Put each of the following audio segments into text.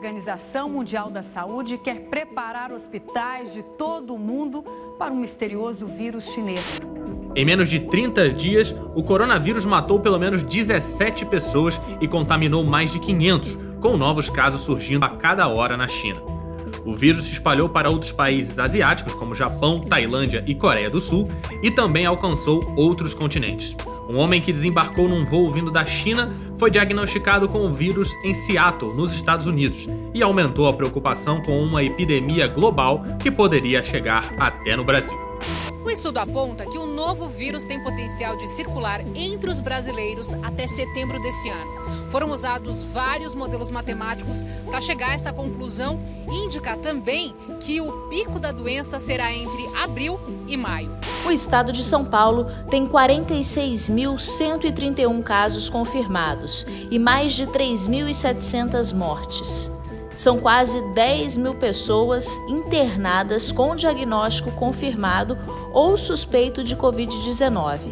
Organização Mundial da Saúde quer preparar hospitais de todo o mundo para um misterioso vírus chinês. Em menos de 30 dias, o coronavírus matou pelo menos 17 pessoas e contaminou mais de 500, com novos casos surgindo a cada hora na China. O vírus se espalhou para outros países asiáticos, como Japão, Tailândia e Coreia do Sul, e também alcançou outros continentes. Um homem que desembarcou num voo vindo da China foi diagnosticado com o vírus em Seattle, nos Estados Unidos, e aumentou a preocupação com uma epidemia global que poderia chegar até no Brasil. O estudo aponta que o novo vírus tem potencial de circular entre os brasileiros até setembro desse ano. Foram usados vários modelos matemáticos para chegar a essa conclusão e indicar também que o pico da doença será entre abril e maio. O estado de São Paulo tem 46.131 casos confirmados e mais de 3.700 mortes. São quase 10 mil pessoas internadas com diagnóstico confirmado ou suspeito de Covid-19.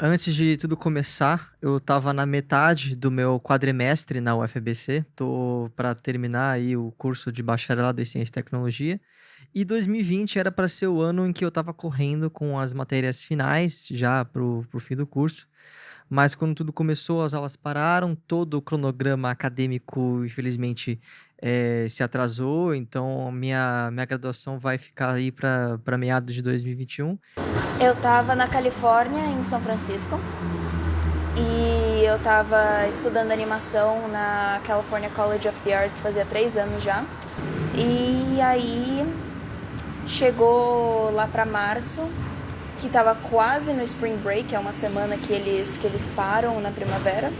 Antes de tudo começar, eu estava na metade do meu quadrimestre na UFABC. Tô para terminar aí o curso de bacharelado em Ciência e Tecnologia. E 2020 era para ser o ano em que eu estava correndo com as matérias finais, já pro fim do curso. Mas quando tudo começou, as aulas pararam, todo o cronograma acadêmico, infelizmente, se atrasou. Então, minha graduação vai ficar aí para meados de 2021. Eu estava na Califórnia, em São Francisco, e eu estava estudando animação na California College of the Arts fazia 3 anos já. E aí chegou lá para março, que estava quase no Spring Break, é uma semana que eles param na primavera.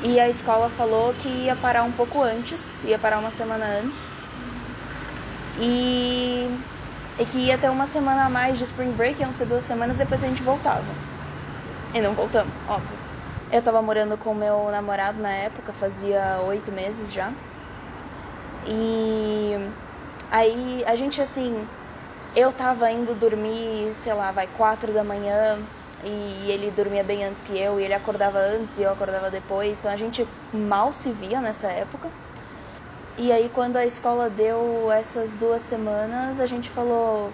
E a escola falou que ia parar um pouco antes, ia parar uma semana antes. E que ia ter uma semana a mais de Spring Break, iam ser 2 semanas, depois a gente voltava. E não voltamos, óbvio. Eu tava morando com meu namorado na época, fazia 8 meses já. E aí a gente, assim, eu tava indo dormir, 4 da manhã, e ele dormia bem antes que eu, e ele acordava antes e eu acordava depois, então a gente mal se via nessa época. E aí quando a escola deu essas 2 semanas, a gente falou,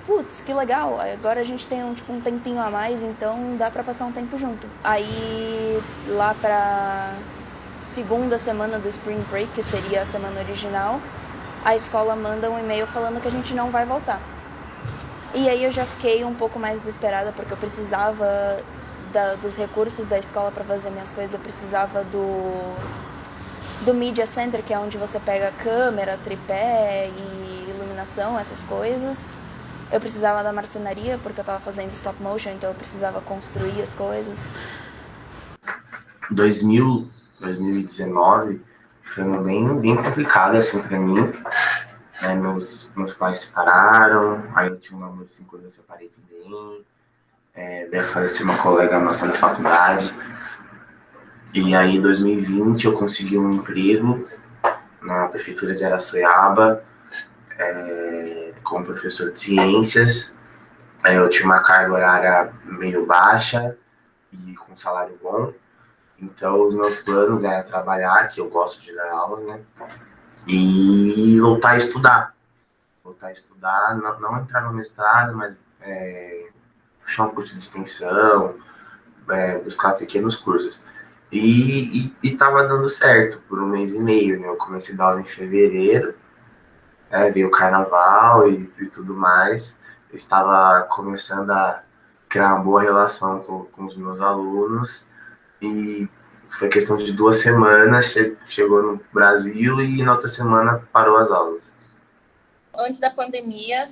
putz, que legal, agora a gente tem um tempinho a mais, então dá pra passar um tempo junto. Aí lá pra segunda semana do Spring Break, que seria a semana original, a escola manda um e-mail falando que a gente não vai voltar. E aí eu já fiquei um pouco mais desesperada, porque eu precisava dos recursos da escola para fazer minhas coisas. Eu precisava do Media Center, que é onde você pega câmera, tripé e iluminação, essas coisas. Eu precisava da marcenaria, porque eu estava fazendo stop motion, então eu precisava construir as coisas. 2019 foi bem complicado assim para mim. Meus pais se separaram, aí eu tinha um namoro de 5 anos, eu separei também. Daí faleceu uma colega nossa da faculdade. E aí em 2020 eu consegui um emprego na prefeitura de Araçoiaba, como professor de ciências. Eu tinha uma carga horária meio baixa e com salário bom. Então os meus planos eram trabalhar, que eu gosto de dar aula, né? E voltar a estudar, não entrar no mestrado, mas puxar um curso de extensão, buscar pequenos cursos. E tava dando certo por 1 mês e meio, né? Eu comecei a dar aula em fevereiro, veio o carnaval e tudo mais. Eu estava começando a criar uma boa relação com os meus alunos e foi questão de 2 semanas, chegou no Brasil e na outra semana parou as aulas. Antes da pandemia,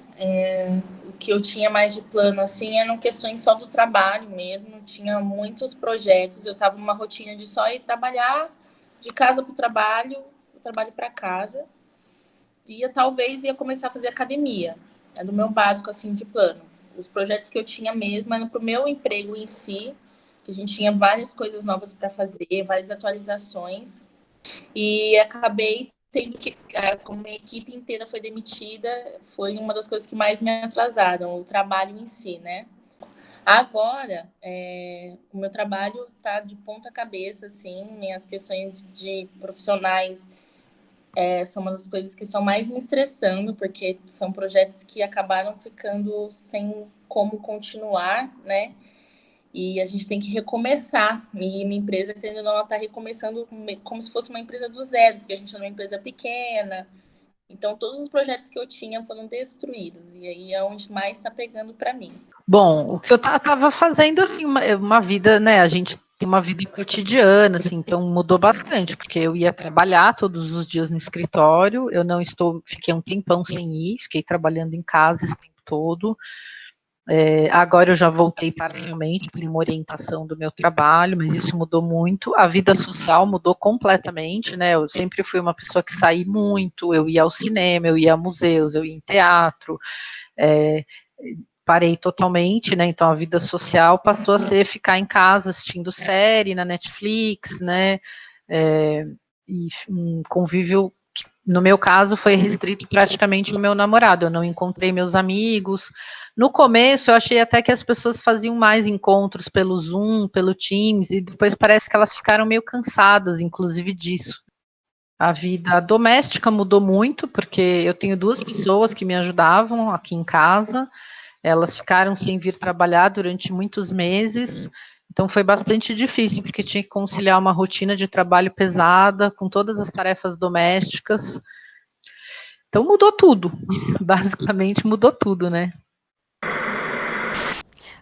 o que eu tinha mais de plano, assim, eram questões só do trabalho mesmo, tinha muitos projetos, eu estava numa rotina de só ir trabalhar, de casa para o trabalho, do trabalho para casa, e talvez ia começar a fazer academia, do meu básico, assim, de plano. Os projetos que eu tinha mesmo eram para o meu emprego em si, que a gente tinha várias coisas novas para fazer, várias atualizações, e acabei tendo que, como a equipe inteira foi demitida, foi uma das coisas que mais me atrasaram, o trabalho em si, né? Agora, o meu trabalho está de ponta cabeça, assim, minhas questões de profissionais são uma das coisas que estão mais me estressando, porque são projetos que acabaram ficando sem como continuar, né? E a gente tem que recomeçar. E minha empresa, querendo ou não, ela está recomeçando como se fosse uma empresa do zero, porque a gente é uma empresa pequena. Então, todos os projetos que eu tinha foram destruídos. E aí é onde mais está pegando para mim. Bom, o que eu estava fazendo, assim, uma vida, né, a gente tem uma vida cotidiana, assim, então mudou bastante, porque eu ia trabalhar todos os dias no escritório, fiquei um tempão sem ir, fiquei trabalhando em casa esse tempo todo. Agora eu já voltei parcialmente por uma orientação do meu trabalho, mas isso mudou muito. A vida social mudou completamente, né? Eu sempre fui uma pessoa que saí muito, eu ia ao cinema, eu ia a museus, eu ia em teatro, parei totalmente, né? Então a vida social passou a ser ficar em casa assistindo série na Netflix, né? E um convívio que, no meu caso, foi restrito praticamente ao meu namorado. Eu não encontrei meus amigos. No começo, eu achei até que as pessoas faziam mais encontros pelo Zoom, pelo Teams, e depois parece que elas ficaram meio cansadas, inclusive, disso. A vida doméstica mudou muito, porque eu tenho 2 pessoas que me ajudavam aqui em casa. Elas ficaram sem vir trabalhar durante muitos meses, então foi bastante difícil, porque tinha que conciliar uma rotina de trabalho pesada com todas as tarefas domésticas. Então mudou tudo, basicamente mudou tudo, né?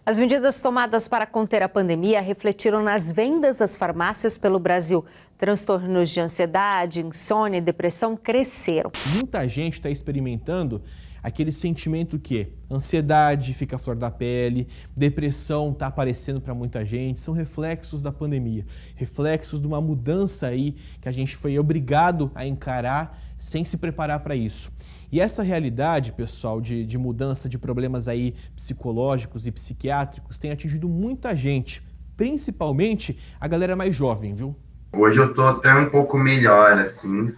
As medidas tomadas para conter a pandemia refletiram nas vendas das farmácias pelo Brasil. Transtornos de ansiedade, insônia e depressão cresceram. Muita gente está experimentando aquele sentimento que ansiedade fica à flor da pele, depressão está aparecendo para muita gente, são reflexos da pandemia, reflexos de uma mudança aí que a gente foi obrigado a encarar sem se preparar para isso. E essa realidade, pessoal, de mudança de problemas aí psicológicos e psiquiátricos tem atingido muita gente, principalmente a galera mais jovem, viu? Hoje eu tô até um pouco melhor, assim,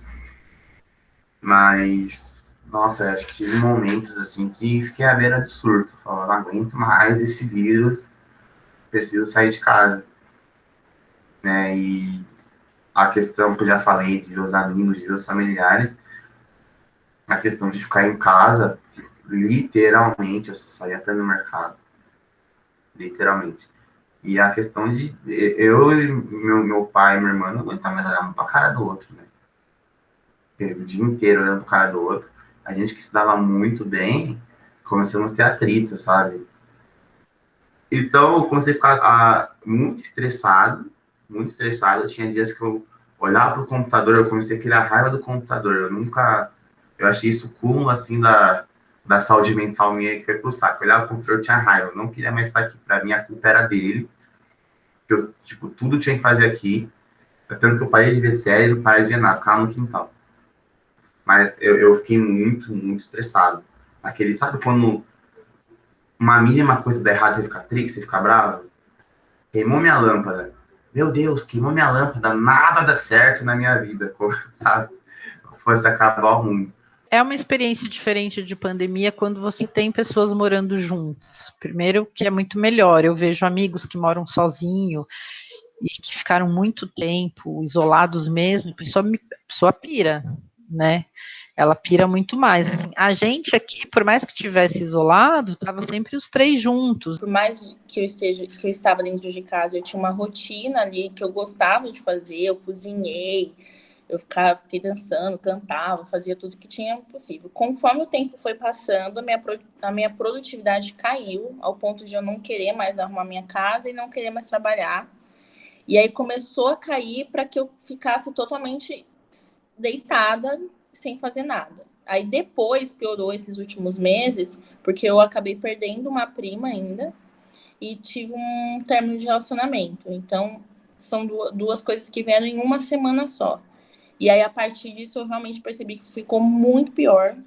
mas, nossa, eu acho que tive momentos, assim, que fiquei à beira do surto. Falei, não aguento mais esse vírus, preciso sair de casa, né? E a questão que eu já falei de ver os amigos, de ver os familiares, a questão de ficar em casa, literalmente, eu só saía para ir no mercado. Literalmente. E a questão de eu e meu pai e minha irmã não aguentar mais olhar um pra cara do outro, né? O dia inteiro olhando pra cara do outro. A gente que se dava muito bem, começamos a ter atrito, sabe? Então, eu comecei a ficar muito estressado. Eu tinha dias que eu olhava pro computador, eu comecei a criar raiva do computador. Eu achei isso o cúmulo, assim, da saúde mental minha, que foi pro saco. Eu olhava pro computador, eu tinha raiva. Eu não queria mais estar aqui. Pra mim, a culpa era dele. Eu, tipo, tudo tinha que fazer aqui. Tanto que eu parei de ver série, não parei de ver nada. Ficava no quintal. Mas eu fiquei muito, muito estressado. Aquele, sabe quando uma mínima coisa dá errado, você fica triste, você fica bravo? Queimou minha lâmpada. Meu Deus, queimou minha lâmpada. Nada dá certo na minha vida, sabe? Fosse acabar o mundo. É uma experiência diferente de pandemia quando você tem pessoas morando juntas. Primeiro, que é muito melhor. Eu vejo amigos que moram sozinhos e que ficaram muito tempo isolados mesmo. A pessoa pira, né? Ela pira muito mais. Assim, a gente aqui, por mais que tivesse isolado, estava sempre os 3 juntos. Por mais que eu estava dentro de casa, eu tinha uma rotina ali que eu gostava de fazer. Eu cozinhei. Eu fiquei dançando, cantava, fazia tudo que tinha possível. Conforme o tempo foi passando, a minha produtividade caiu, ao ponto de eu não querer mais arrumar minha casa e não querer mais trabalhar. E aí começou a cair para que eu ficasse totalmente deitada, sem fazer nada. Aí depois piorou esses últimos meses, porque eu acabei perdendo uma prima ainda e tive um término de relacionamento. Então, são duas coisas que vieram em uma semana só. E aí, a partir disso, eu realmente percebi que ficou muito pior.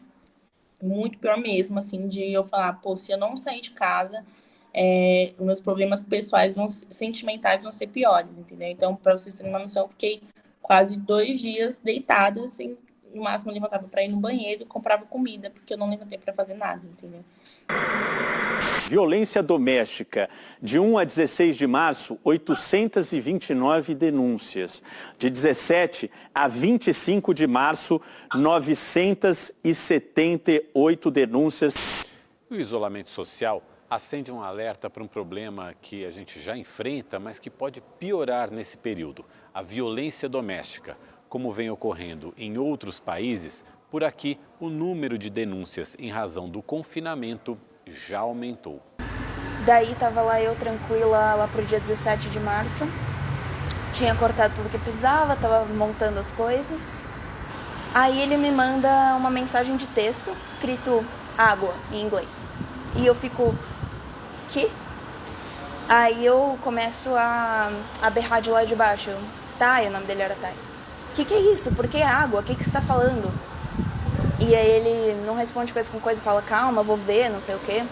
muito pior mesmo, assim, de eu falar, pô, se eu não sair de casa, os meus problemas pessoais, sentimentais vão ser piores, entendeu? Então, para vocês terem uma noção, eu fiquei quase 2 dias deitada, assim, no máximo eu levantava para ir no banheiro e comprava comida, porque eu não levantei para fazer nada, entendeu? Violência doméstica. De 1 a 16 de março, 829 denúncias. De 17 a 25 de março, 978 denúncias. O isolamento social acende um alerta para um problema que a gente já enfrenta, mas que pode piorar nesse período: a violência doméstica. Como vem ocorrendo em outros países, por aqui o número de denúncias em razão do confinamento já aumentou. Daí tava lá eu tranquila lá pro dia 17 de março. Tinha cortado tudo que precisava, tava montando as coisas. Aí ele me manda uma mensagem de texto escrito água em inglês. E eu fico, que? Aí eu começo a berrar de lá de baixo. Thay, o nome dele era Thay. Que é isso? Por que água? O que você tá falando? E aí ele não responde coisa com coisa, fala, calma, vou ver, não sei o quê.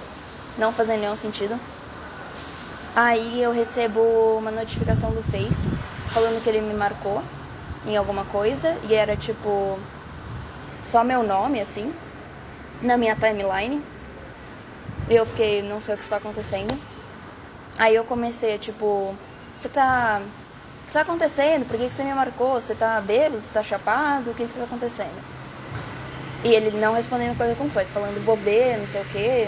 Não fazendo nenhum sentido. Aí eu recebo uma notificação do Face, falando que ele me marcou em alguma coisa. E era tipo, só meu nome, assim, na minha timeline. E eu fiquei, não sei o que está acontecendo. Aí eu comecei, tipo, o que tá acontecendo? Por que você me marcou? Você tá bêbado? Você tá chapado? O que tá acontecendo? E ele não respondendo coisa com coisa, falando vou ver, não sei o quê.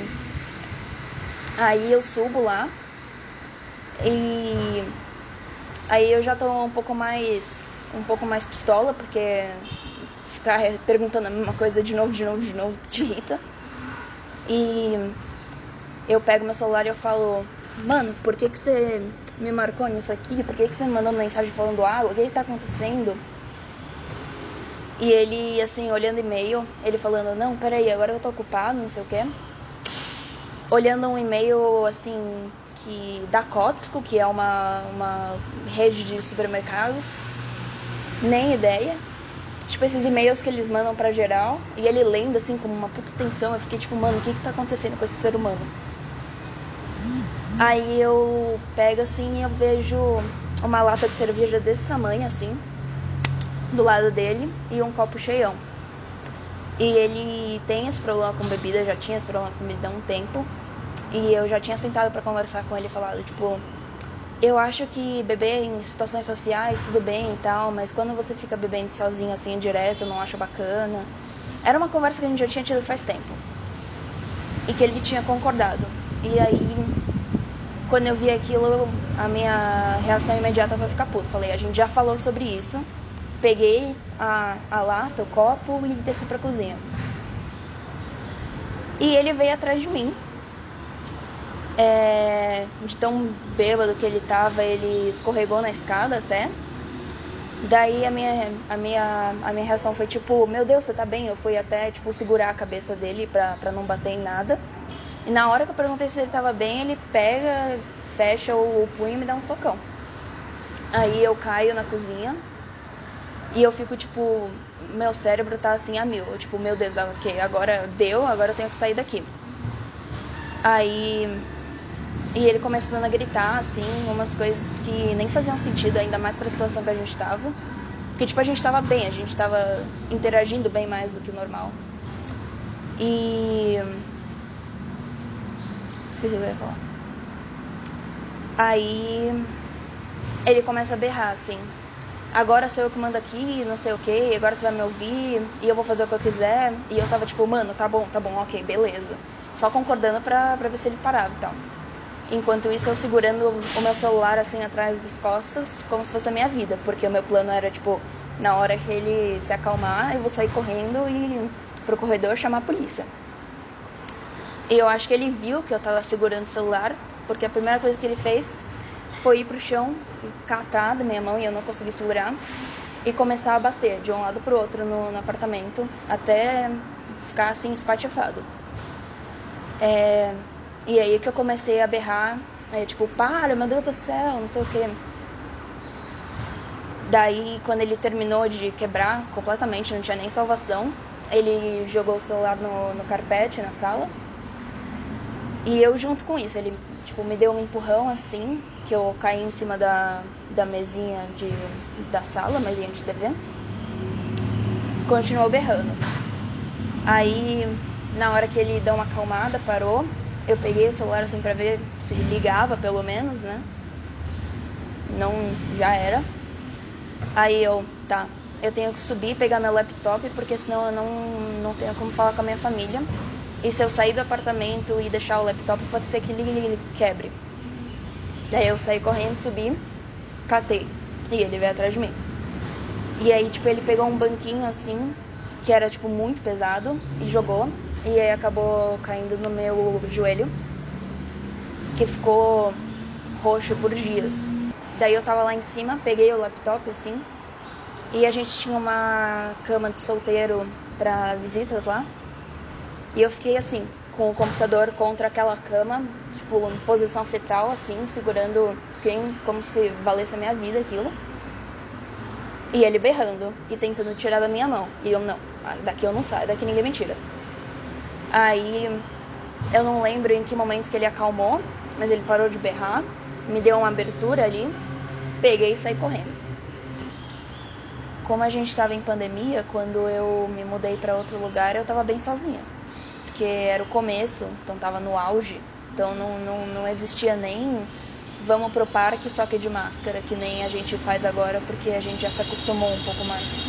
Aí eu subo lá. E aí eu já tô um pouco mais pistola, porque ficar perguntando a mesma coisa de novo te irrita. E eu pego meu celular e eu falo, mano, por que você me marcou nisso aqui? Por que você me mandou mensagem falando água? O que tá acontecendo? E ele, assim, olhando e-mail, ele falando, não, peraí, agora eu tô ocupado, não sei o quê. Olhando um e-mail, assim, da Costco, que é uma rede de supermercados. Nem ideia. Tipo, esses e-mails que eles mandam pra geral. E ele lendo, assim, com uma puta tensão. Eu fiquei tipo, mano, o que tá acontecendo com esse ser humano? Aí eu pego, assim, e eu vejo uma lata de cerveja desse tamanho, assim, do lado dele, e um copo cheião. E ele tem esse problema com bebida, já tinha esse problema com bebida há um tempo. E eu já tinha sentado pra conversar com ele e falado, tipo, eu acho que beber em situações sociais, tudo bem e tal, mas quando você fica bebendo sozinho, assim, direto, eu não acho bacana. Era uma conversa que a gente já tinha tido faz tempo. E que ele tinha concordado. E aí, quando eu vi aquilo, a minha reação imediata foi ficar puto. Falei, a gente já falou sobre isso. Peguei a lata, o copo e desci pra cozinha. E ele veio atrás de mim. De tão bêbado que ele tava, ele escorregou na escada até. Daí a minha reação foi tipo, meu Deus, você tá bem? Eu fui até tipo segurar a cabeça dele pra não bater em nada. E na hora que eu perguntei se ele tava bem, ele pega, fecha o punho e me dá um socão. Aí eu caio na cozinha e eu fico tipo, meu cérebro tá assim a mil. Eu, tipo, meu Deus, ok, agora deu, agora eu tenho que sair daqui. Aí... E ele começando a gritar, assim, umas coisas que nem faziam sentido, ainda mais pra situação que a gente tava. Porque, tipo, a gente tava bem, a gente tava interagindo bem mais do que o normal. E... Esqueci o que eu ia falar. Aí... Ele começa a berrar, assim. Agora sou eu que mando aqui, não sei o que, agora você vai me ouvir, e eu vou fazer o que eu quiser. E eu tava tipo, mano, tá bom, ok, beleza. Só concordando pra ver se ele parava e tal. Enquanto isso, eu segurando o meu celular, assim, atrás das costas, como se fosse a minha vida. Porque o meu plano era, tipo, na hora que ele se acalmar, eu vou sair correndo e pro corredor chamar a polícia. E eu acho que ele viu que eu tava segurando o celular, porque a primeira coisa que ele fez foi ir pro chão, catar da minha mão, e eu não consegui segurar, e começar a bater de um lado pro outro no apartamento, até ficar, assim, espatifado. E aí que eu comecei a berrar, tipo, para, meu Deus do céu, não sei o quê. Daí, quando ele terminou de quebrar completamente, não tinha nem salvação, ele jogou o celular no carpete, na sala. E eu junto com isso, ele tipo, me deu um empurrão assim, que eu caí em cima da mesinha da sala, mesinha de TV. Continuou berrando. Aí, na hora que ele deu uma acalmada, parou, eu peguei o celular assim pra ver se ligava pelo menos, né? Não, já era. Aí eu tenho que subir e pegar meu laptop, porque senão eu não tenho como falar com a minha família. E se eu sair do apartamento e deixar o laptop, pode ser que ele quebre. Daí eu saí correndo, subi, catei. E ele veio atrás de mim. E aí, tipo, ele pegou um banquinho assim, que era, tipo, muito pesado, e jogou. E aí acabou caindo no meu joelho, que ficou roxo por dias. Daí eu tava lá em cima, peguei o laptop, assim, e a gente tinha uma cama de solteiro pra visitas lá. E eu fiquei assim, com o computador contra aquela cama, tipo, em posição fetal, assim, segurando como se valesse a minha vida aquilo. E ele berrando e tentando tirar da minha mão. E eu, não, daqui eu não saio, daqui ninguém me tira. Aí, eu não lembro em que momento que ele acalmou, mas ele parou de berrar, me deu uma abertura ali, peguei e saí correndo. Como a gente estava em pandemia, quando eu me mudei para outro lugar, eu estava bem sozinha. Porque era o começo, então tava no auge, então não existia nem vamos pro parque só que de máscara, que nem a gente faz agora, porque a gente já se acostumou um pouco mais.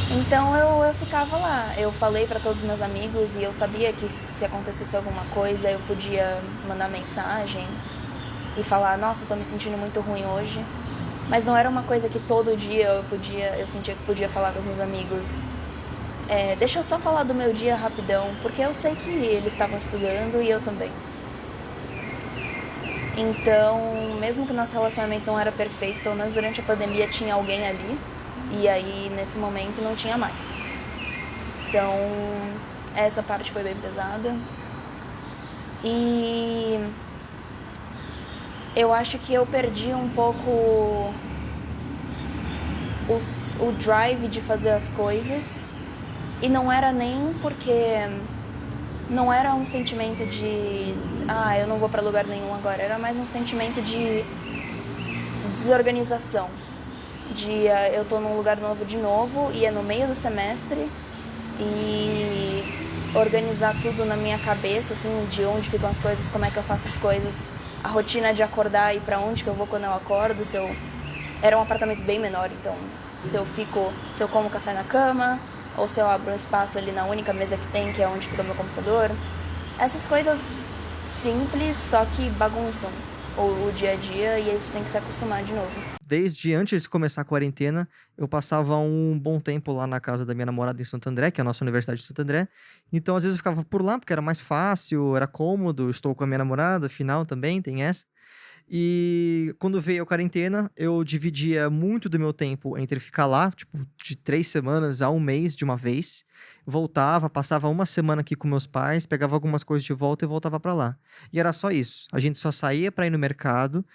Então eu ficava lá, eu falei para todos os meus amigos e eu sabia que se acontecesse alguma coisa eu podia mandar mensagem e falar, nossa, eu tô me sentindo muito ruim hoje. Mas não era uma coisa que todo dia eu sentia que podia falar com os meus amigos. Deixa eu só falar do meu dia rapidão, porque eu sei que eles estavam estudando e eu também. Então, mesmo que o nosso relacionamento não era perfeito, pelo menos durante a pandemia tinha alguém ali, e aí nesse momento não tinha mais. Então, essa parte foi bem pesada. E eu acho que eu perdi um pouco o drive de fazer as coisas. E não era nem porque não era um sentimento de eu não vou pra lugar nenhum agora, era mais um sentimento de desorganização, de eu tô num lugar novo de novo e é no meio do semestre e organizar tudo na minha cabeça, assim, de onde ficam as coisas, como é que eu faço as coisas, a rotina de acordar e pra onde que eu vou quando eu acordo, era um apartamento bem menor, então se eu como café na cama, ou se eu abro um espaço ali na única mesa que tem, que é onde fica meu computador. Essas coisas simples, só que bagunçam o dia a dia e aí você tem que se acostumar de novo. Desde antes de começar a quarentena, eu passava um bom tempo lá na casa da minha namorada em Santo André, que é a nossa Universidade de Santo André. Então, às vezes eu ficava por lá, porque era mais fácil, era cômodo, estou com a minha namorada, afinal também, tem essa. E quando veio a quarentena, eu dividia muito do meu tempo entre ficar lá, tipo, de 3 semanas a 1 mês de uma vez. Voltava, passava uma semana aqui com meus pais, pegava algumas coisas de volta e voltava pra lá. E era só isso. A gente só saía pra ir no mercado,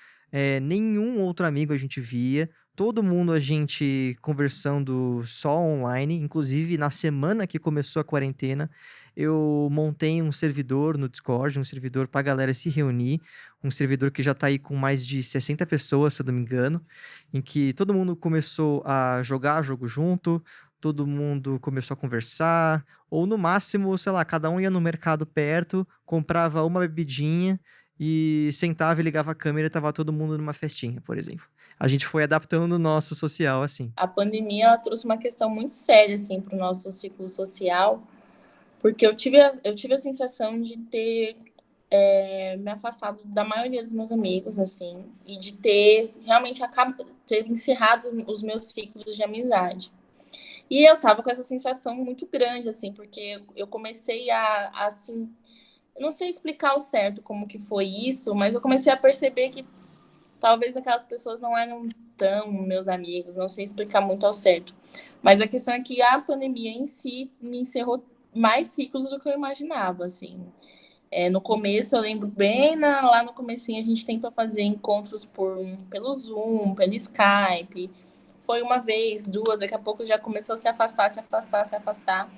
nenhum outro amigo a gente via, todo mundo a gente conversando só online. Inclusive, na semana que começou a quarentena, eu montei um servidor no Discord, um servidor pra galera se reunir, um servidor que já tá aí com mais de 60 pessoas, se eu não me engano, em que todo mundo começou a jogar jogo junto, todo mundo começou a conversar, ou no máximo, sei lá, cada um ia no mercado perto, comprava uma bebidinha e sentava e ligava a câmera e tava todo mundo numa festinha, por exemplo. A gente foi adaptando o nosso social assim. A pandemia ela trouxe uma questão muito séria assim, para o nosso ciclo social, porque eu tive a sensação de ter me afastado da maioria dos meus amigos, assim, e de ter realmente ter encerrado os meus ciclos de amizade. E eu tava com essa sensação muito grande, assim, porque eu comecei assim, eu não sei explicar ao certo como que foi isso, mas eu comecei a perceber que talvez aquelas pessoas não eram tão meus amigos, não sei explicar muito ao certo. Mas a questão é que a pandemia em si me encerrou mais ciclos do que eu imaginava, assim. No começo, eu lembro bem, lá no comecinho, a gente tentou fazer encontros pelo Zoom, pelo Skype, foi uma vez, duas, daqui a pouco já começou a se afastar.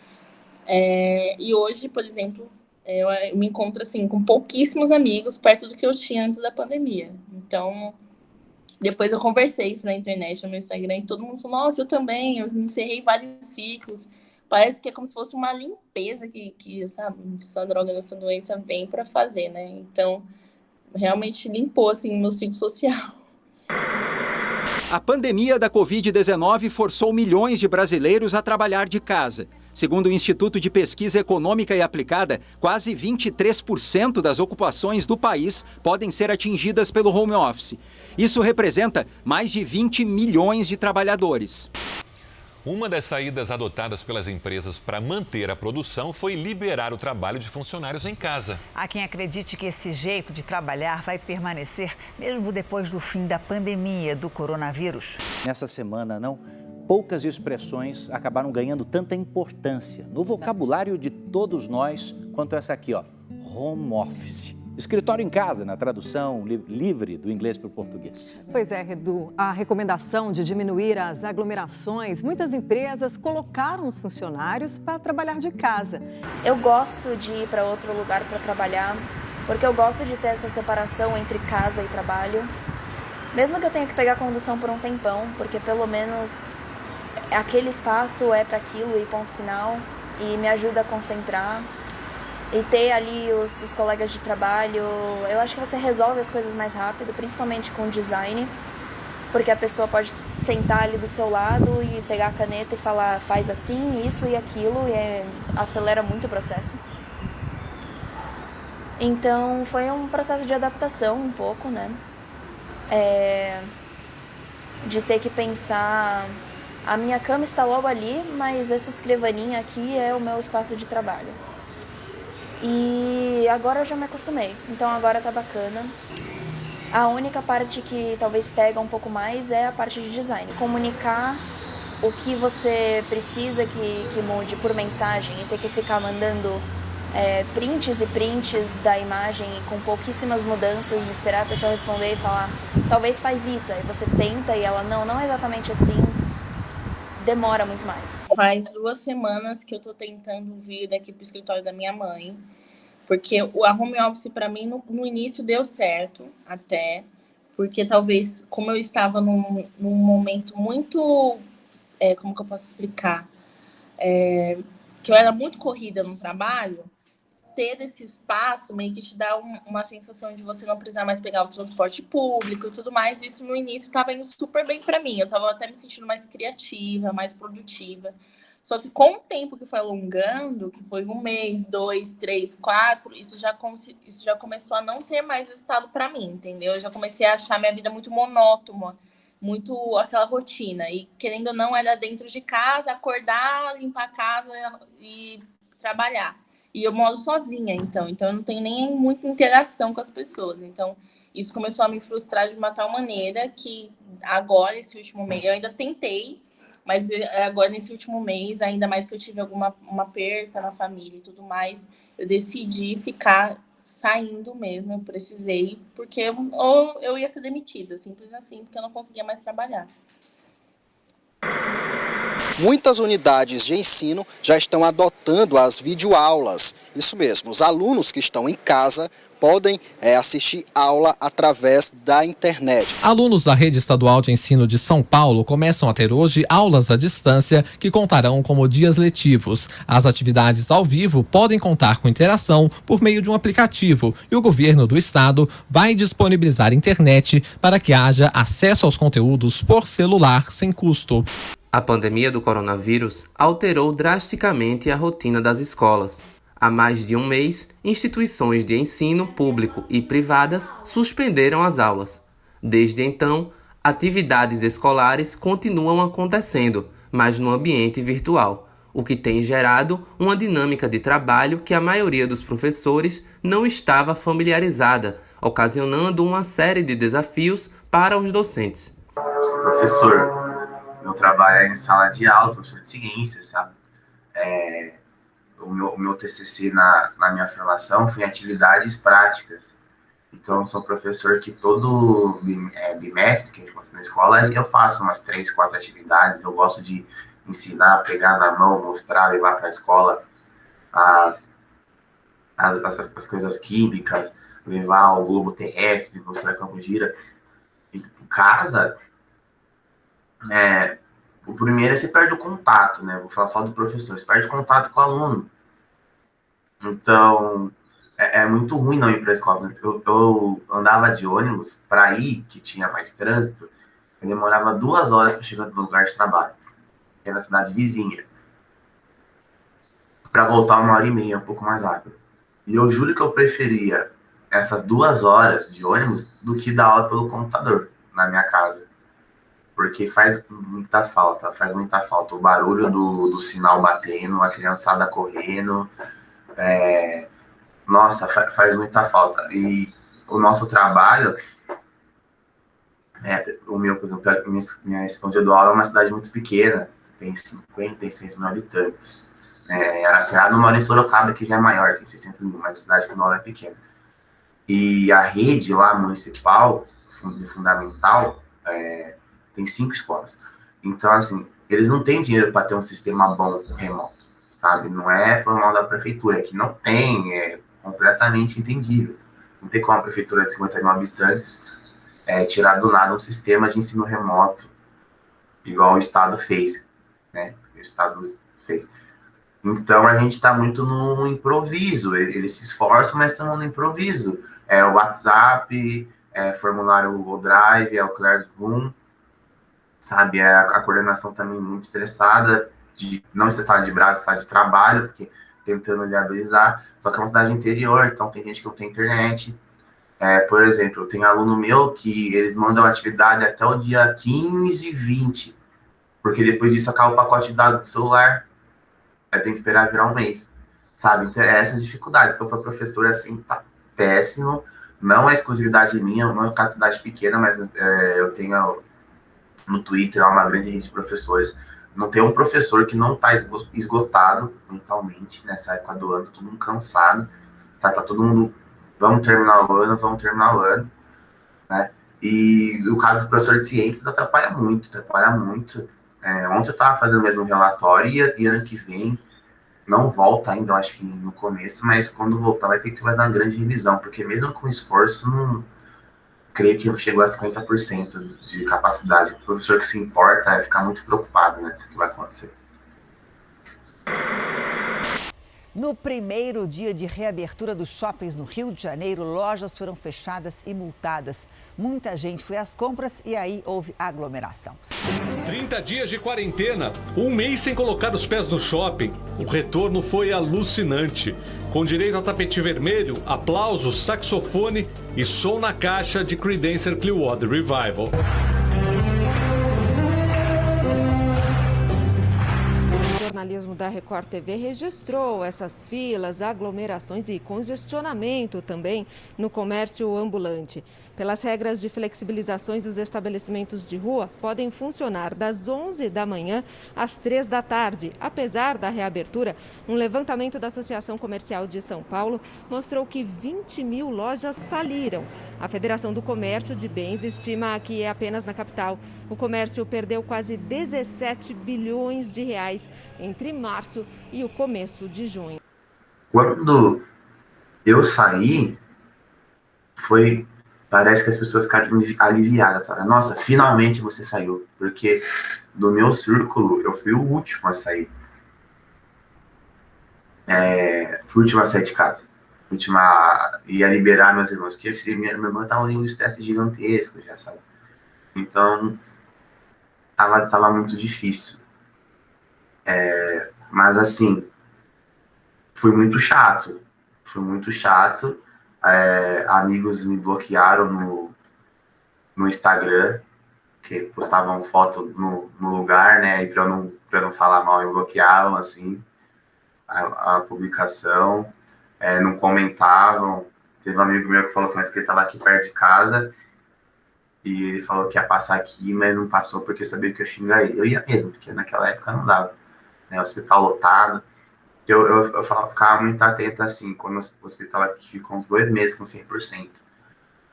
E hoje, por exemplo, eu me encontro assim com pouquíssimos amigos perto do que eu tinha antes da pandemia. Então, depois eu conversei isso na internet, no meu Instagram, e todo mundo falou, nossa, eu também, eu encerrei vários ciclos. Parece que é como se fosse uma limpeza que sabe, essa droga, essa doença vem para fazer, né? Então, realmente limpou, assim, meu ciclo social. A pandemia da Covid-19 forçou milhões de brasileiros a trabalhar de casa. Segundo o Instituto de Pesquisa Econômica e Aplicada, quase 23% das ocupações do país podem ser atingidas pelo home office. Isso representa mais de 20 milhões de trabalhadores. Uma das saídas adotadas pelas empresas para manter a produção foi liberar o trabalho de funcionários em casa. Há quem acredite que esse jeito de trabalhar vai permanecer mesmo depois do fim da pandemia do coronavírus. Nessa semana, poucas expressões acabaram ganhando tanta importância no vocabulário de todos nós quanto essa aqui, home office. Escritório em casa, na tradução livre do inglês para o português. Pois é, Edu, a recomendação de diminuir as aglomerações, muitas empresas colocaram os funcionários para trabalhar de casa. Eu gosto de ir para outro lugar para trabalhar, porque eu gosto de ter essa separação entre casa e trabalho. Mesmo que eu tenha que pegar a condução por um tempão, porque pelo menos aquele espaço é para aquilo e ponto final, e me ajuda a concentrar. E ter ali os colegas de trabalho, eu acho que você resolve as coisas mais rápido, principalmente com design, porque a pessoa pode sentar ali do seu lado e pegar a caneta e falar, faz assim, isso e aquilo, e acelera muito o processo. Então foi um processo de adaptação um pouco, né? De ter que pensar, a minha cama está logo ali, mas essa escrivaninha aqui é o meu espaço de trabalho. E agora eu já me acostumei, então agora tá bacana. A única parte que talvez pega um pouco mais é a parte de design. Comunicar o que você precisa que mude por mensagem e ter que ficar mandando prints e prints da imagem com pouquíssimas mudanças, esperar a pessoa responder e falar, talvez faz isso, aí você tenta e ela, não é exatamente assim, demora muito mais. Faz 2 semanas que eu tô tentando vir daqui pro escritório da minha mãe, porque a home office para mim no início deu certo, até, porque talvez, como eu estava num momento muito, como que eu posso explicar, que eu era muito corrida no trabalho, ter esse espaço meio que te dá uma sensação de você não precisar mais pegar o transporte público e tudo mais. Isso no início estava indo super bem para mim. Eu estava até me sentindo mais criativa, mais produtiva. Só que com o tempo que foi alongando, que foi 1 mês, 2, 3, 4, isso já começou a não ter mais resultado para mim, entendeu? Eu já comecei a achar minha vida muito monótona, muito aquela rotina. E querendo ou não, era dentro de casa, acordar, limpar a casa e trabalhar. E eu moro sozinha, então eu não tenho nem muita interação com as pessoas. Então, isso começou a me frustrar de uma tal maneira que agora, esse último mês, eu ainda tentei, mas agora, nesse último mês, ainda mais que eu tive uma perca na família e tudo mais, eu decidi ficar saindo mesmo, eu precisei, porque ou eu ia ser demitida, simples assim, porque eu não conseguia mais trabalhar. Muitas unidades de ensino já estão adotando as videoaulas. Isso mesmo, os alunos que estão em casa podem assistir aula através da internet. Alunos da Rede Estadual de Ensino de São Paulo começam a ter hoje aulas à distância que contarão como dias letivos. As atividades ao vivo podem contar com interação por meio de um aplicativo e o governo do estado vai disponibilizar internet para que haja acesso aos conteúdos por celular sem custo. A pandemia do coronavírus alterou drasticamente a rotina das escolas. Há mais de 1 mês, instituições de ensino público e privadas suspenderam as aulas. Desde então, atividades escolares continuam acontecendo, mas no ambiente virtual, o que tem gerado uma dinâmica de trabalho que a maioria dos professores não estava familiarizada, ocasionando uma série de desafios para os docentes. Professor, meu trabalho é em sala de aula, professor de ciências, sabe? O meu TCC na minha formação foi em atividades práticas. E Então, eu sou professor que todo bimestre que a gente conta na escola, eu faço umas 3, 4 atividades. Eu gosto de ensinar, pegar na mão, mostrar, levar para a escola as coisas químicas, levar o globo terrestre, mostrar como gira. Em casa, o primeiro é você perde o contato, né? Vou falar só do professor, você perde contato com o aluno. Então, é muito ruim não ir para a escola. Eu andava de ônibus para ir, que tinha mais trânsito, eu demorava 2 horas para chegar no lugar de trabalho, que é na cidade vizinha. Para voltar 1h30, um pouco mais rápido. E eu juro que eu preferia essas 2 horas de ônibus do que dar aula pelo computador na minha casa. Porque faz muita falta. O barulho do sinal batendo, a criançada correndo. Nossa, faz muita falta. E o nosso trabalho, o meu, por exemplo, onde eu dou aula é uma cidade muito pequena, tem 56 mil habitantes. Araçará não mora em Sorocaba, que já é maior, tem 600 mil, mas a cidade que eu moro é pequena. E a rede lá municipal, fundamental, tem 5 escolas. Então, assim, eles não têm dinheiro para ter um sistema bom remoto, sabe? Não é formal da prefeitura, é que não tem, é completamente entendível. Não tem como a prefeitura de 50 mil habitantes tirar do nada um sistema de ensino remoto, igual o Estado fez, né? O Estado fez. Então, a gente está muito no improviso. Eles se esforçam, mas estão no improviso. O WhatsApp, formulário Google Drive, o Classroom, sabe? A coordenação também muito estressada, não estressada de braço, estressada de trabalho, porque tentando viabilizar. Só que é uma cidade interior, então tem gente que não tem internet. Por exemplo, eu tenho aluno meu que eles mandam atividade até o dia 15, 20, porque depois disso acaba o pacote de dados do celular. Aí tem que esperar virar um mês, sabe? Então, essas dificuldades. Então, para professor, assim, tá péssimo. Não é exclusividade minha, não é uma cidade pequena, mas eu tenho no Twitter uma grande rede de professores. Não tem um professor que não tá esgotado mentalmente nessa época do ano, todo mundo cansado, tá todo mundo, vamos terminar o ano, né? E o caso do professor de ciências atrapalha muito. Ontem eu estava fazendo mesmo um relatório e ano que vem não volta ainda, eu acho que no começo, mas quando voltar vai ter que fazer uma grande revisão, porque mesmo com esforço, não creio que chegou a 50% de capacidade. O professor que se importa é ficar muito preocupado, né, com o que vai acontecer. No primeiro dia de reabertura dos shoppings no Rio de Janeiro, lojas foram fechadas e multadas. Muita gente foi às compras e aí houve aglomeração. 30 dias de quarentena, 1 mês sem colocar os pés no shopping. O retorno foi alucinante. Com direito a tapete vermelho, aplausos, saxofone e som na caixa de Creedence Clearwater Revival. O jornalismo da Record TV registrou essas filas, aglomerações e congestionamento também no comércio ambulante. Pelas regras de flexibilizações, os estabelecimentos de rua podem funcionar das 11 da manhã às 3 da tarde. Apesar da reabertura, um levantamento da Associação Comercial de São Paulo mostrou que 20 mil lojas faliram. A Federação do Comércio de Bens estima que apenas na capital o comércio perdeu quase 17 bilhões de reais entre março e o começo de junho. Quando eu saí, parece que as pessoas ficaram aliviadas, sabe? Nossa, finalmente você saiu, porque do meu círculo eu fui o último a sair. Fui o último a sair de casa, ia liberar meus irmãos, que minha irmã estava em um estresse gigantesco já, sabe? Então, tava muito difícil. Mas assim, foi muito chato. Amigos me bloquearam no Instagram, que postavam foto no lugar, né? E pra eu não falar mal, me bloqueavam, assim, a publicação. Não comentavam. Teve um amigo meu que falou que ele estava aqui perto de casa e ele falou que ia passar aqui, mas não passou porque sabia que eu xingaria. Eu ia mesmo, porque naquela época não dava, né? Hospital lotado. Eu ficava muito atento, assim, quando o hospital aqui ficou uns 2 meses com 100%.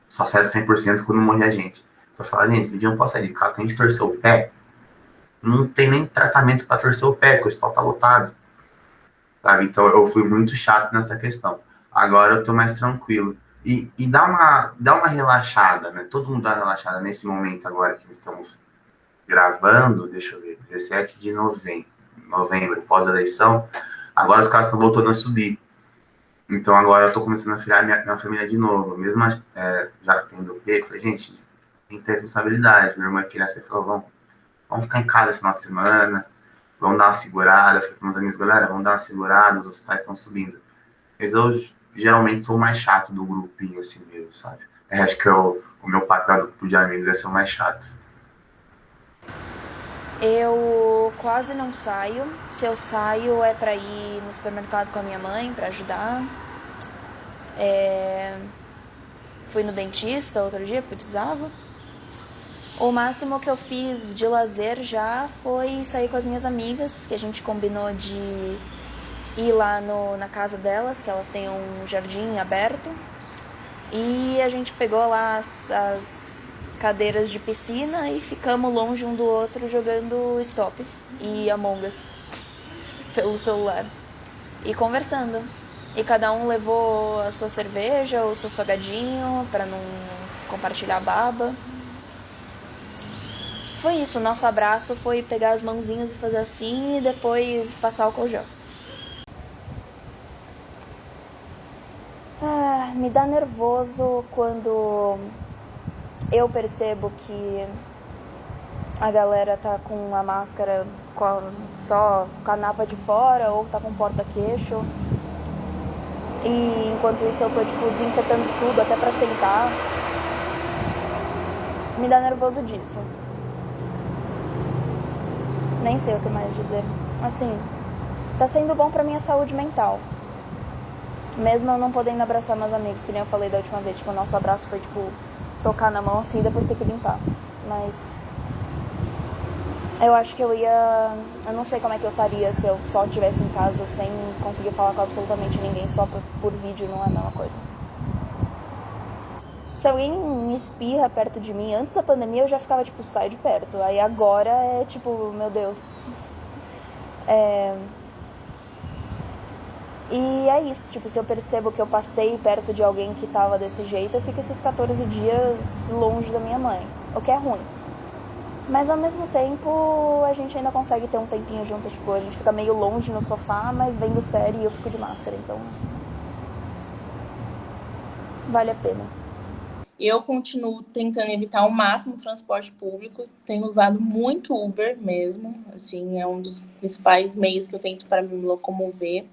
só sai do 100% quando morre a gente. Pra falar, gente, o dia não posso sair de casa, quando a gente torceu o pé, não tem nem tratamento para torcer o pé, porque o hospital tá lotado. Sabe? Então eu fui muito chato nessa questão. Agora eu tô mais tranquilo. E dá uma relaxada, né? Todo mundo dá uma relaxada nesse momento agora que estamos gravando, deixa eu ver, 17 de novembro, pós-eleição. Agora os casos estão voltando a subir. Então agora eu tô começando a fiar minha família de novo. Mesmo já tendo pego, falei, gente, tem que ter responsabilidade. Minha irmã queria ser, falou, vamos ficar em casa esse final de semana, vamos dar uma segurada. Falei com meus amigos, galera, vamos dar uma segurada, os hospitais estão subindo. Mas eu geralmente sou o mais chato do grupinho, assim mesmo, sabe? Acho que o meu papel do grupo de amigos é ser o mais chato. Eu quase não saio. Se eu saio é pra ir no supermercado com a minha mãe, pra ajudar. Fui no dentista outro dia, porque precisava. O máximo que eu fiz de lazer já foi sair com as minhas amigas, que a gente combinou de ir lá na casa delas, que elas têm um jardim aberto. E a gente pegou lá as cadeiras de piscina e ficamos longe um do outro jogando Stop e Among Us pelo celular. E conversando. E cada um levou a sua cerveja ou o seu salgadinho para não compartilhar baba. Foi isso, nosso abraço foi pegar as mãozinhas e fazer assim e depois passar álcool gel. Me dá nervoso quando eu percebo que a galera tá com a máscara só com a napa de fora ou tá com porta-queixo. E enquanto isso eu tô desinfetando tudo até pra sentar. Me dá nervoso disso. Nem sei o que mais dizer. Assim, tá sendo bom pra minha saúde mental. Mesmo eu não podendo abraçar meus amigos, que nem eu falei da última vez. Tipo, o nosso abraço foi, tipo, tocar na mão assim e depois ter que limpar. Mas eu acho que eu não sei como é que eu estaria se eu só estivesse em casa sem conseguir falar com absolutamente ninguém, só por vídeo, não é a mesma coisa. Se alguém me espirra perto de mim, antes da pandemia eu já ficava, tipo, sai de perto. Aí agora é, tipo, meu Deus. E é isso, tipo, se eu percebo que eu passei perto de alguém que tava desse jeito, eu fico esses 14 dias longe da minha mãe, o que é ruim. Mas ao mesmo tempo, a gente ainda consegue ter um tempinho junto, tipo, a gente fica meio longe no sofá, mas vendo série e eu fico de máscara, então vale a pena. Eu continuo tentando evitar ao máximo o transporte público, tenho usado muito Uber mesmo, assim, é um dos principais meios que eu tento para me locomover.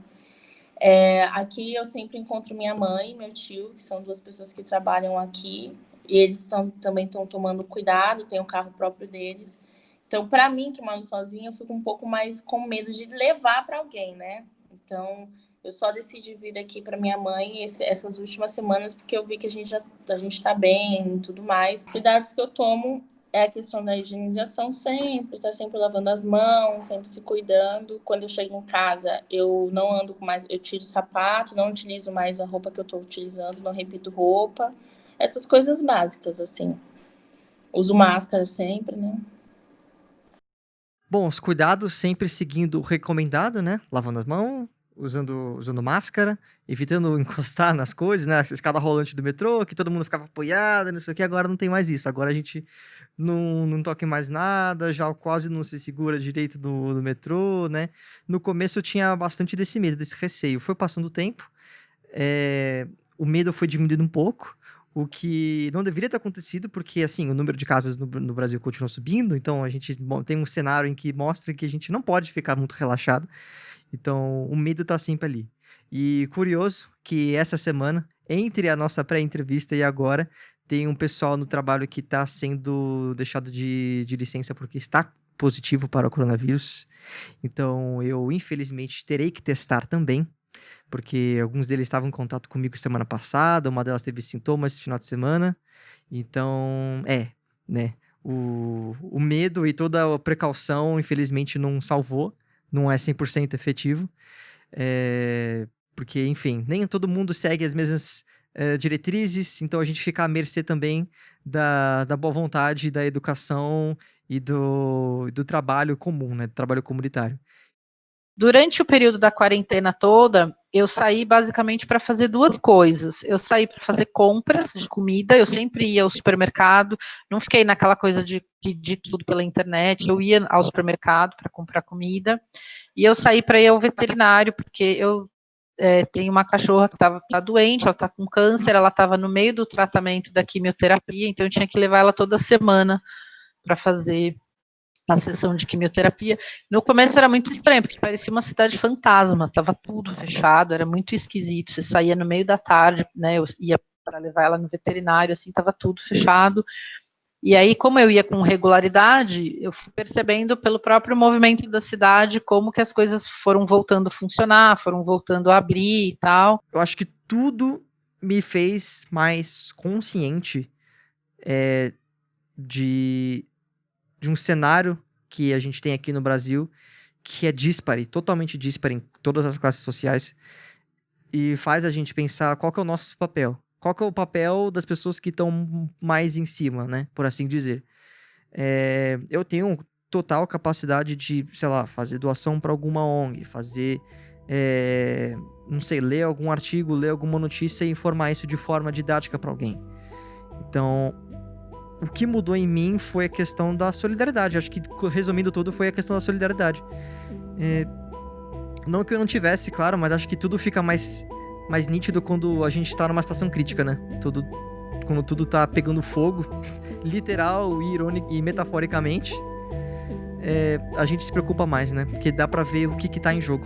Aqui eu sempre encontro minha mãe e meu tio, que são duas pessoas que trabalham aqui, e eles também estão tomando cuidado, tem o carro próprio deles. Então, para mim, que moro sozinha, eu fico um pouco mais com medo de levar para alguém, né? Então, eu só decidi vir aqui para minha mãe essas últimas semanas, porque eu vi que a gente está bem e tudo mais. Cuidados que eu tomo é a questão da higienização sempre, tá sempre lavando as mãos, sempre se cuidando. Quando eu chego em casa, eu não ando com mais, eu tiro o sapato, não utilizo mais a roupa que eu estou utilizando, não repito roupa. Essas coisas básicas, assim. Uso máscara sempre, né? Bom, os cuidados sempre seguindo o recomendado, né? Lavando as mãos, usando máscara, evitando encostar nas coisas, né? A escada rolante do metrô, que todo mundo ficava apoiado, não sei o que. Agora não tem mais isso. Agora a gente não toca em mais nada, já quase não se segura direito no metrô, né? No começo eu tinha bastante desse medo, desse receio. Foi passando o tempo, o medo foi diminuindo um pouco, o que não deveria ter acontecido, porque, assim, o número de casos no Brasil continua subindo, então a gente tem um cenário em que mostra que a gente não pode ficar muito relaxado. Então, o medo tá sempre ali. E curioso que essa semana, entre a nossa pré-entrevista e agora, tem um pessoal no trabalho que está sendo deixado de licença porque está positivo para o coronavírus. Então, eu, infelizmente, terei que testar também, porque alguns deles estavam em contato comigo semana passada, uma delas teve sintomas esse final de semana. Então, né? O medo e toda a precaução, infelizmente, não salvou. Não é 100% efetivo. Porque, enfim, nem todo mundo segue as mesmas diretrizes, então a gente fica à mercê também da boa vontade, da educação e do trabalho comum, né? Do trabalho comunitário. Durante o período da quarentena toda, eu saí basicamente para fazer duas coisas. Eu saí para fazer compras de comida, eu sempre ia ao supermercado, não fiquei naquela coisa de pedir tudo pela internet, eu ia ao supermercado para comprar comida, e eu saí para ir ao veterinário, porque eu tenho uma cachorra que tá doente, ela está com câncer, ela estava no meio do tratamento da quimioterapia, então eu tinha que levar ela toda semana para fazer a sessão de quimioterapia. No começo era muito estranho, porque parecia uma cidade fantasma, estava tudo fechado, era muito esquisito, você saía no meio da tarde, né, eu ia para levar ela no veterinário, assim, estava tudo fechado, e aí, como eu ia com regularidade, eu fui percebendo pelo próprio movimento da cidade como que as coisas foram voltando a funcionar, foram voltando a abrir e tal. Eu acho que tudo me fez mais consciente de um cenário que a gente tem aqui no Brasil, que é díspare, totalmente díspare em todas as classes sociais, e faz a gente pensar qual que é o nosso papel. Qual que é o papel das pessoas que estão mais em cima, né? Por assim dizer. Eu tenho total capacidade de, sei lá, fazer doação para alguma ONG, fazer, não sei, ler algum artigo, ler alguma notícia e informar isso de forma didática para alguém. Então, o que mudou em mim foi a questão da solidariedade. Acho que, resumindo tudo, foi a questão da solidariedade. Não que eu não tivesse, claro, mas acho que tudo fica mais nítido quando a gente tá numa situação crítica, né? Quando tudo tá pegando fogo, literal e irônico e metaforicamente, a gente se preocupa mais, né? Porque dá pra ver o que tá em jogo.